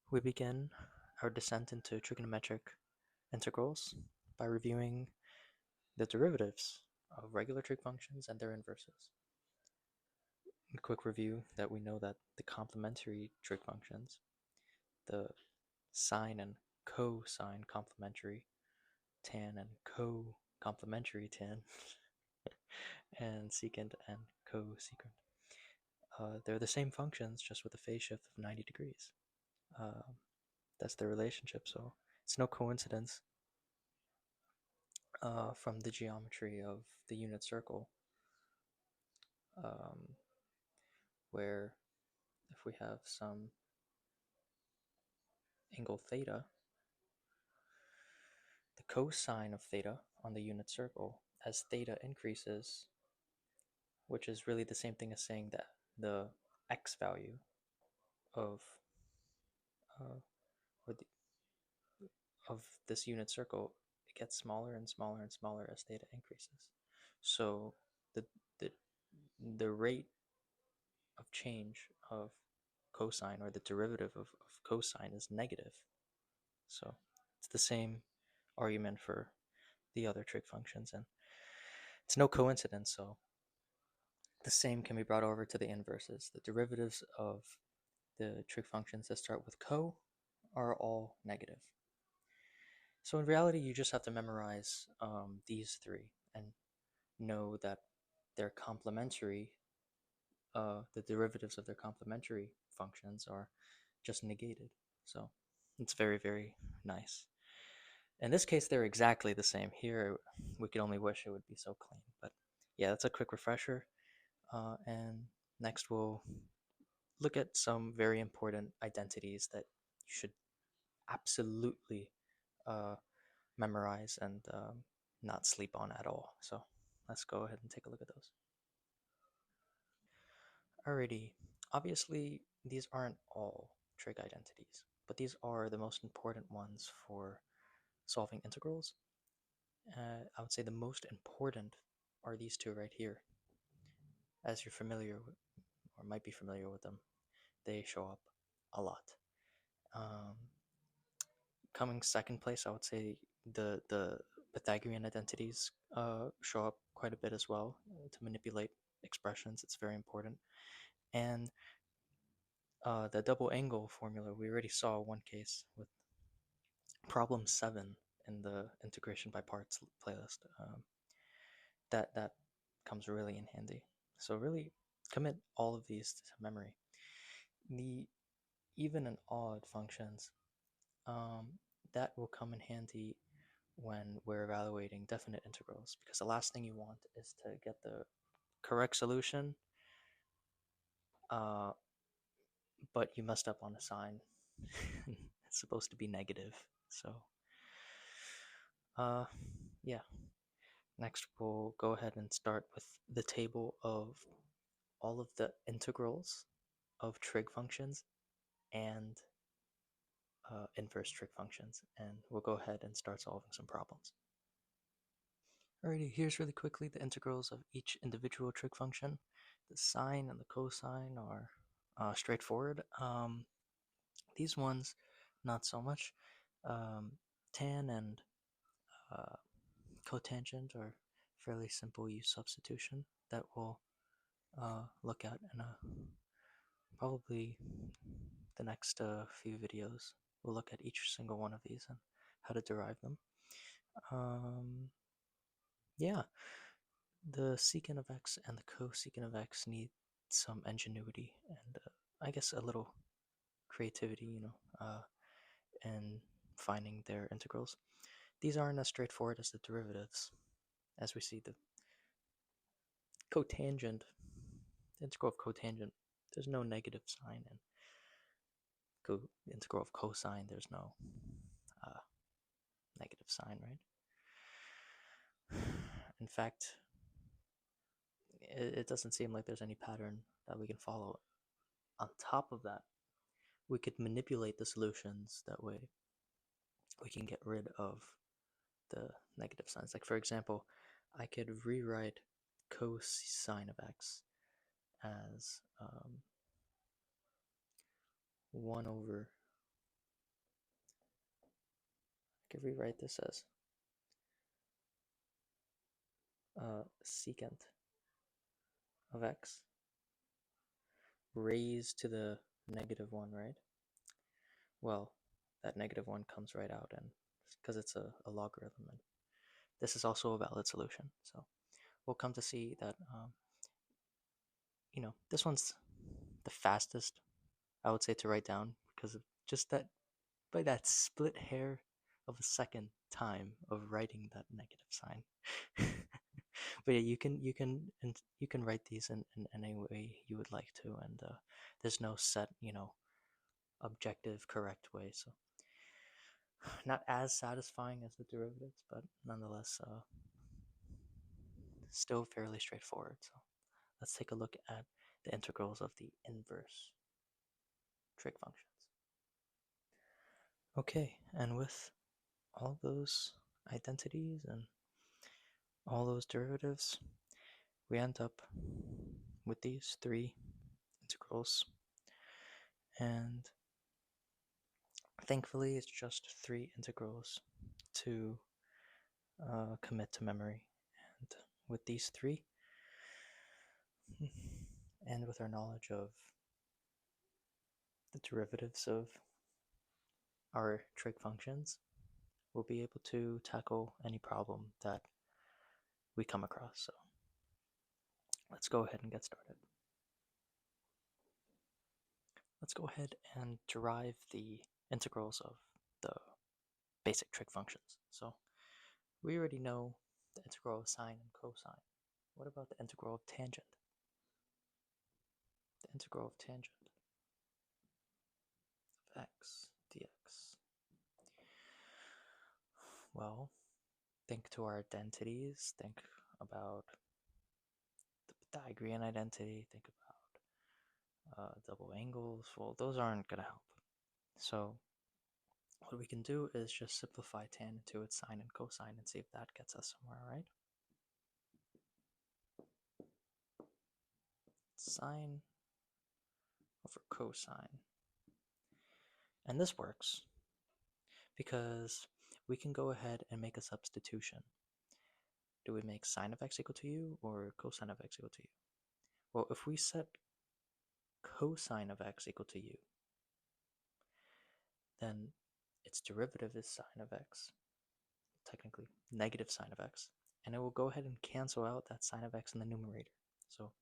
We begin our descent into trigonometric integrals by reviewing the derivatives of regular trig functions and their inverses. A quick review that we know that the complementary trig functions, the sine and cosine complementary, tan and co-complementary tan, and secant and cosecant, they're the same functions just with a phase shift of 90 degrees. Uh, that's their relationship, so it's no coincidence from the geometry of the unit circle, um, where if we have some angle theta, the cosine of theta on the unit circle, as theta increases, which is really the same thing as saying that the x value of uh, or the, of this unit circle, it gets smaller and smaller and smaller as theta increases. So the the the rate of change of cosine, or the derivative of cosine, is negative. So it's the same argument for the other trig functions, and it's no coincidence. So the same can be brought over to the inverses. The derivatives of the trig functions that start with co are all negative. So in reality, you just have to memorize these three and know that they're complementary. The derivatives of their complementary functions are just negated. So it's very, very nice. In this case, they're exactly the same. Here, we could only wish it would be so clean. But yeah, that's a quick refresher. And next, we'll look at some very important identities that you should absolutely uh, memorize and not sleep on at all. So let's go ahead and take a look at those. Alrighty, obviously, these aren't all trig identities, but these are the most important ones for solving integrals. I would say the most important are these two right here. As you're familiar with, or might be familiar with them, they show up a lot. Um, Coming second place, I would say the Pythagorean identities show up quite a bit as well to manipulate expressions. It's very important. And the double angle formula, we already saw one case with problem 7 in the integration by parts playlist. That comes really in handy. So really commit all of these to memory. The even and odd functions, um, that will come in handy when we're evaluating definite integrals, because the last thing you want is to get the correct solution, uh, but you messed up on a sign. It's supposed to be negative. So uh, yeah, next we'll go ahead and start with the table of all of the integrals of trig functions and inverse trig functions, and we'll go ahead and start solving some problems. Alrighty, here's really quickly the integrals of each individual trig function. The sine and the cosine are straightforward. These ones, not so much. Um, Tan and uh, cotangent are fairly simple use substitution that we'll look at in probably the next few videos. We'll look at each single one of these and how to derive them. Yeah, the secant of x and the cosecant of x need some ingenuity and I guess a little creativity, in finding their integrals. These aren't as straightforward as the derivatives. As we see, the cotangent, the integral of cotangent, there's no negative sign, and the integral of cosine, there's no uh, negative sign, right? In fact, it doesn't seem like there's any pattern that we can follow. On top of that, we could manipulate the solutions. That way we can get rid of the negative signs. Like, for example, I could rewrite cosine of x as 1 over could rewrite this as secant of x raised to the -1, right? Well, that -1 comes right out, and because it's a logarithm, and this is also a valid solution. So we'll come to see that, this one's the fastest, I would say, to write down because of just that, by that split hair of a second time of writing that negative sign. But yeah, you can write these in any way you would like to, and there's no set, objective correct way. So not as satisfying as the derivatives, but nonetheless still fairly straightforward. So let's take a look at the integrals of the inverse trig functions. Okay, and with all those identities and all those derivatives, we end up with these three integrals. And thankfully, it's just three integrals to commit to memory. And with these three, and with our knowledge of the derivatives of our trig functions, we'll be able to tackle any problem that we come across. So let's go ahead and get started. Let's go ahead and derive the integrals of the basic trig functions. So we already know the integral of sine and cosine. What about the integral of tangent? The integral of tangent of x dx. Well, think to our identities, think about the Pythagorean identity, think about double angles. Well, those aren't going to help. So what we can do is just simplify tan into its sine and cosine and see if that gets us somewhere, right? Sine over cosine. And this works because we can go ahead and make a substitution. Do we make sine of x equal to u or cosine of x equal to u? Well, if we set cosine of x equal to u, then its derivative is sine of x, technically negative sine of x, and it will go ahead and cancel out that sine of x in the numerator. So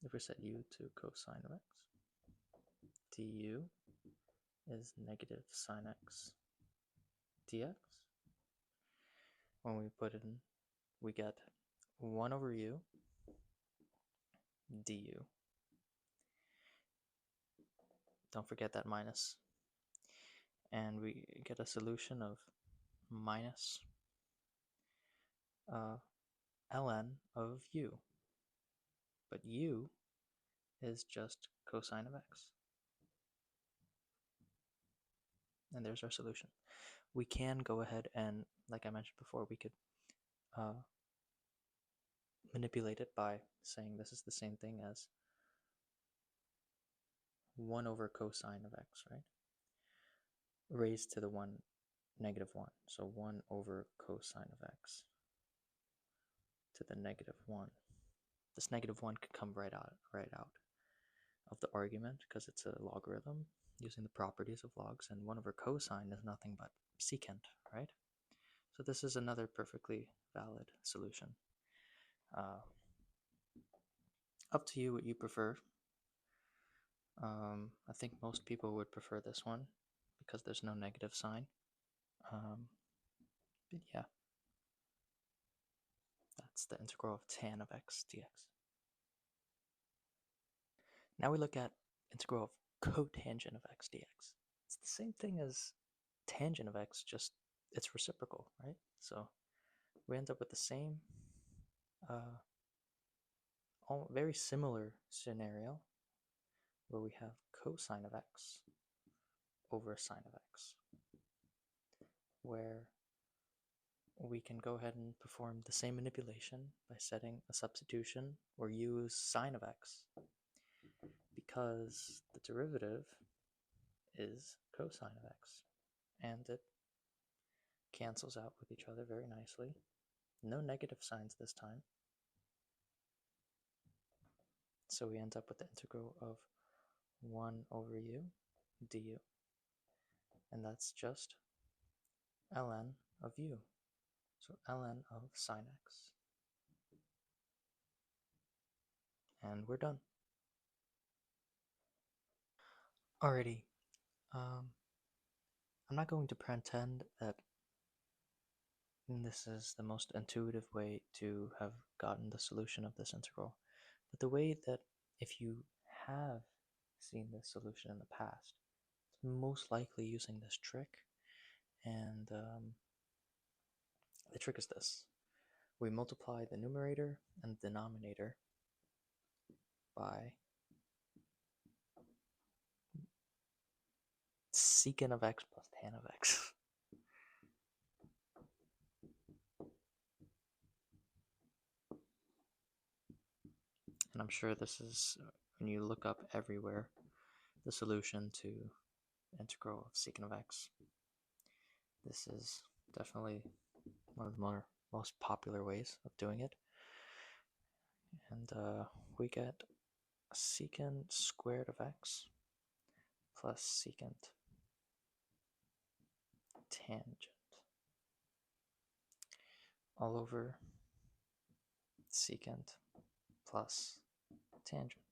if we set u to cosine of x, du is negative sine x dx. When we put it in, we get 1 over u du. Don't forget that minus. And we get a solution of minus ln of u. But u is just cosine of x. And there's our solution. We can go ahead and, like I mentioned before, we could manipulate it by saying this is the same thing as 1 over cosine of x, right? Raised to the negative 1. So 1 over cosine of x to the negative 1. This negative 1 could come right out of the argument because it's a logarithm using the properties of logs, and 1 over cosine is nothing but secant, right? So this is another perfectly valid solution. Up to you what you prefer. I think most people would prefer this one because there's no negative sign. But yeah, that's the integral of tan of x dx. Now we look at integral of cotangent of x dx. It's the same thing as tangent of x, just it's reciprocal, right? So we end up with the same, very similar scenario where we have cosine of x over sine of x, where we can go ahead and perform the same manipulation by setting a substitution or use sine of x, because the derivative is cosine of x, and it cancels out with each other very nicely. No negative signs this time. So we end up with the integral of 1 over u du, and that's just ln of u, so ln of sine x. And we're done. Alrighty, I'm not going to pretend that this is the most intuitive way to have gotten the solution of this integral, but the way that if you have seen this solution in the past, it's most likely using this trick, and the trick is this. We multiply the numerator and the denominator by secant of x plus tan of x. And I'm sure this is, when you look up everywhere, the solution to integral of secant of x. This is definitely one of the most popular ways of doing it. And we get secant squared of x plus secant tangent all over secant plus tangent.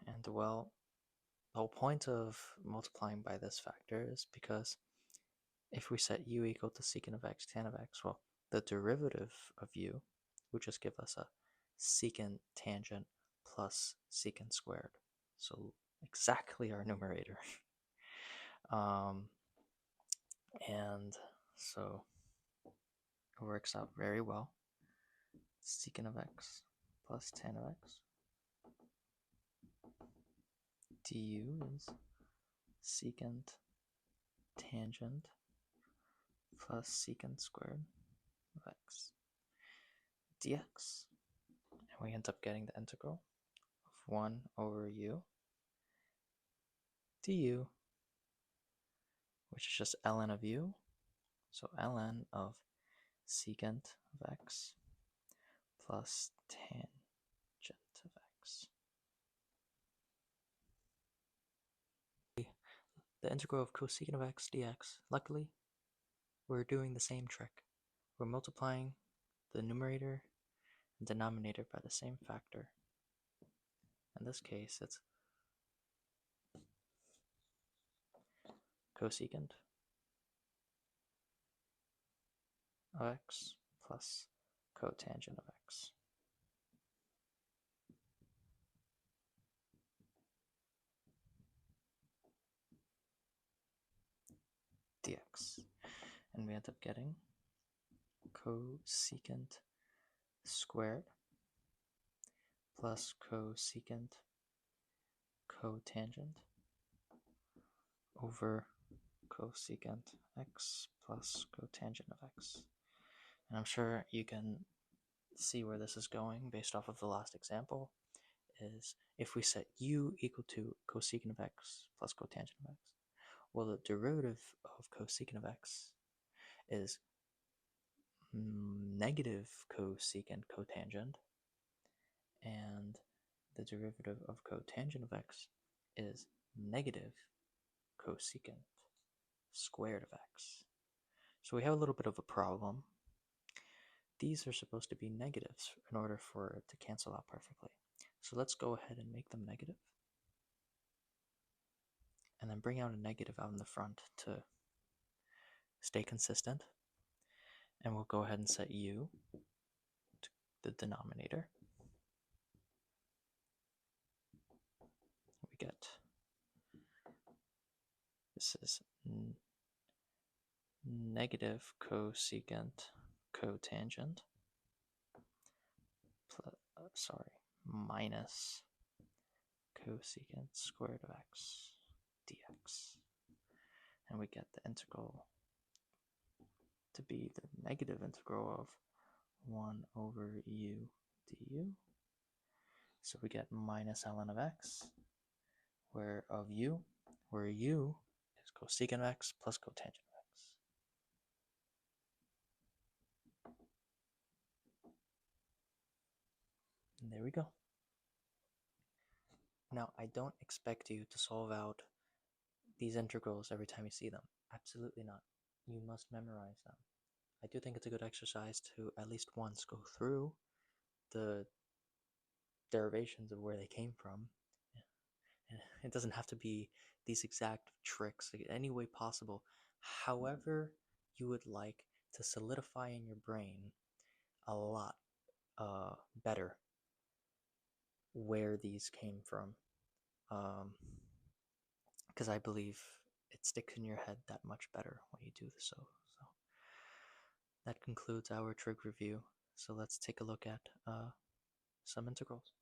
And well, the whole point of multiplying by this factor is because if we set u equal to secant of x tan of x, well, the derivative of u would just give us a secant tangent plus secant squared. So exactly our numerator. And so it works out very well. Secant of x plus tan of x du is secant tangent plus secant squared of x dx. And we end up getting the integral of 1 over u du, which is just ln of u, so ln of secant of x plus tangent of x. The integral of cosecant of x dx. Luckily, we're doing the same trick. We're multiplying the numerator and denominator by the same factor. In this case, it's cosecant of x plus cotangent of x. Dx. And we end up getting cosecant squared plus cosecant cotangent over cosecant x plus cotangent of x. And I'm sure you can see where this is going based off of the last example, is if we set u equal to cosecant of x plus cotangent of x, well, the derivative of cosecant of x is negative cosecant cotangent, and the derivative of cotangent of x is negative cosecant squared of x. So we have a little bit of a problem. These are supposed to be negatives in order for it to cancel out perfectly. So let's go ahead and make them negative, and then bring out a negative out in the front to stay consistent. And we'll go ahead and set u to the denominator. We get, this is negative cosecant cotangent plus, minus cosecant squared of x dx. And we get the integral to be the negative integral of 1 over u du. So we get minus ln of x, where u is cosecant of x plus cotangent of x. And there we go. Now, I don't expect you to solve out these integrals every time you see them. Absolutely not. You must memorize them. I do think it's a good exercise to at least once go through the derivations of where they came from. It doesn't have to be these exact tricks, like, any way possible. However you would like to solidify in your brain a lot better where these came from. Because I believe it sticks in your head that much better when you do so. So that concludes our trig review. So let's take a look at some integrals.